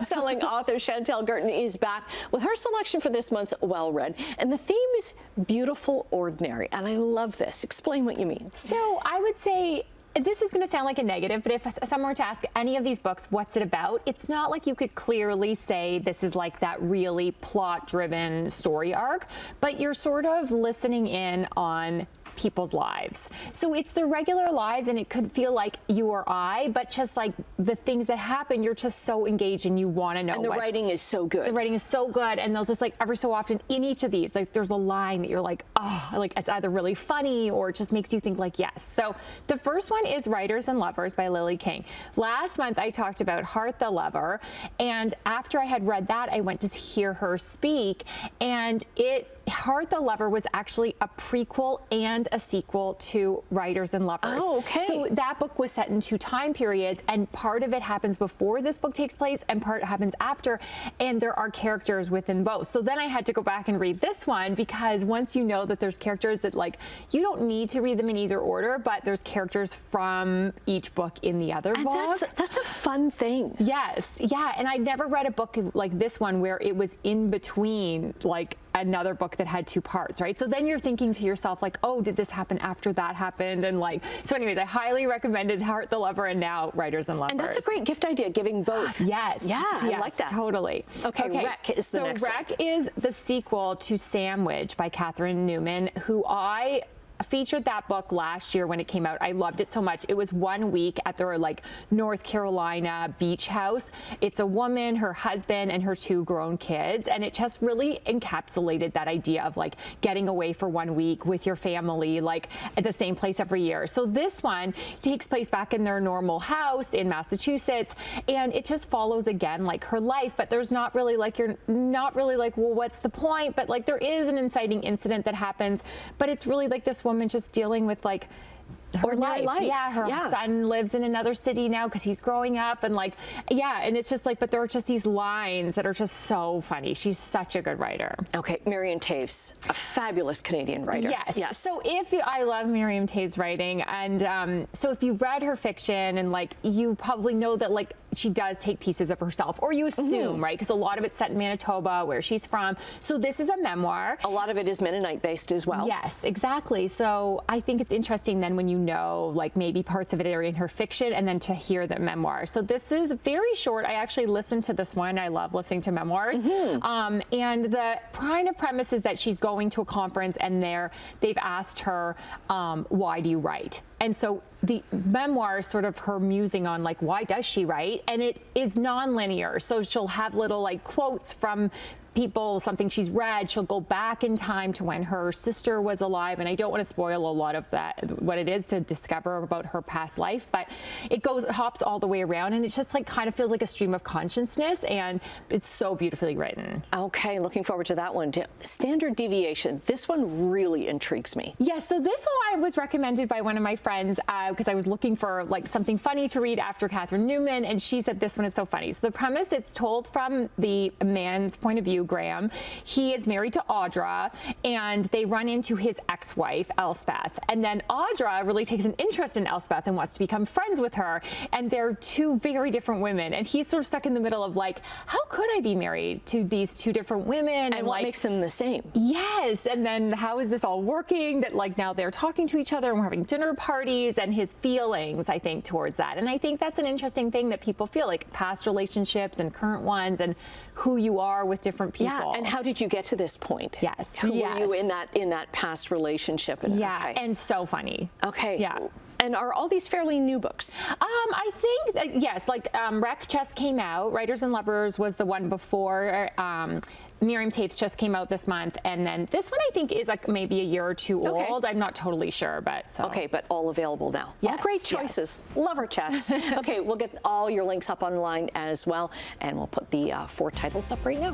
best-selling author Chantel Guertin is back with her selection for this month's Well Read. And the theme is beautiful ordinary. And I love this. Explain what you mean. So I would say, this is going to sound like a negative, but if someone were to ask any of these books, what's it about? It's not like you could clearly say this is like that really plot-driven story arc, but you're sort of listening in on people's lives. So it's the regular lives, and it could feel like you or I, but just like the things that happen, you're just so engaged and you want to know. And the writing is so good. The writing is so good, and they'll just like every so often in each of these, like there's a line that you're like, oh, like it's either really funny or it just makes you think like, yes. So the first one is Writers and Lovers by Lily King. Last month I talked about Heart the Lover, and after I had read that, I went to hear her speak, and Heart the Lover was actually a prequel and a sequel to Writers and Lovers. Oh, okay. So that book was set in 2 time periods, and part of it happens before this book takes place and part happens after, and there are characters within both. So then I had to go back and read this one, because once you know that there's characters that, like, you don't need to read them in either order, but there's characters from each book in the other book. That's a fun thing. Yes, yeah, and I'd never read a book like this one where it was in between, like, another book that had 2 parts, right? So then you're thinking to yourself, like, oh, did this happen after that happened? And like, so anyways, I highly recommended Heart the Lover and now Writers and Lovers. And that's a great gift idea, giving both. Yes. Yeah, yes, I like that. Totally. Okay, Wreck is the next one. So Wreck is the sequel to Sandwich by Catherine Newman, who I featured that book last year when it came out. I loved it so much. It was 1 week at their like North Carolina beach house. It's a woman, her husband, and her 2 grown kids, and it just really encapsulated that idea of like getting away for 1 week with your family, like at the same place every year. So this one takes place back in their normal house in Massachusetts, and it just follows again like her life, but there's not really like, you're not really like, well, what's the point? But like there is an inciting incident that happens, but it's really like this woman just dealing with like her life. Yeah, her son lives in another city now because he's growing up, and like, yeah, and it's just like, but there are just these lines that are just so funny. She's such a good writer. Okay, Miriam Toews, a fabulous Canadian writer. Yes. So I love Miriam Toews' writing, and so if you've read her fiction, and like you probably know that like she does take pieces of herself, or you assume, right? Because a lot of it's set in Manitoba, where she's from. So this is a memoir. A lot of it is Mennonite based as well. Yes, exactly. So I think it's interesting then when you know like maybe parts of it are in her fiction, and then to hear the memoir. So this is very short. I actually listened to this one. I love listening to memoirs. And the kind of premise is that she's going to a conference, and they've asked her, why do you write? And so the memoir is sort of her musing on like, why does she write? And it is non-linear. So she'll have little like quotes from people, something she's read. She'll go back in time to when her sister was alive, and I don't want to spoil a lot of that, what it is to discover about her past life, but it hops all the way around, and it just like kind of feels like a stream of consciousness, and it's so beautifully written. Okay, looking forward to that one. Standard Deviation, this one really intrigues me. Yeah, so this one I was recommended by one of my friends because I was looking for like something funny to read after Catherine Newman, and she said this one is so funny. So the premise, it's told from the man's point of view, Graham. He is married to Audra, and they run into his ex-wife, Elspeth. And then Audra really takes an interest in Elspeth and wants to become friends with her. And they're 2 very different women. And he's sort of stuck in the middle of like, how could I be married to these 2 different women? And what makes them the same? Yes. And then how is this all working? That like now they're talking to each other and we're having dinner parties, and his feelings, I think, towards that. And I think that's an interesting thing that people feel, like past relationships and current ones, and who you are with different people. Yeah, and how did you get to this point? Yes. Who were you in that past relationship? And, and so funny. Okay. Yeah. And are all these fairly new books? I think that, yes, like Wreck just came out. Writers and Lovers was the one before. Miriam Toews just came out this month, and then this one I think is like maybe a year or 2 old. I'm not totally sure, but so. Okay, but all available now. Yes, all great choices. Love our chats. Okay, we'll get all your links up online as well, and we'll put the 4 titles up right now.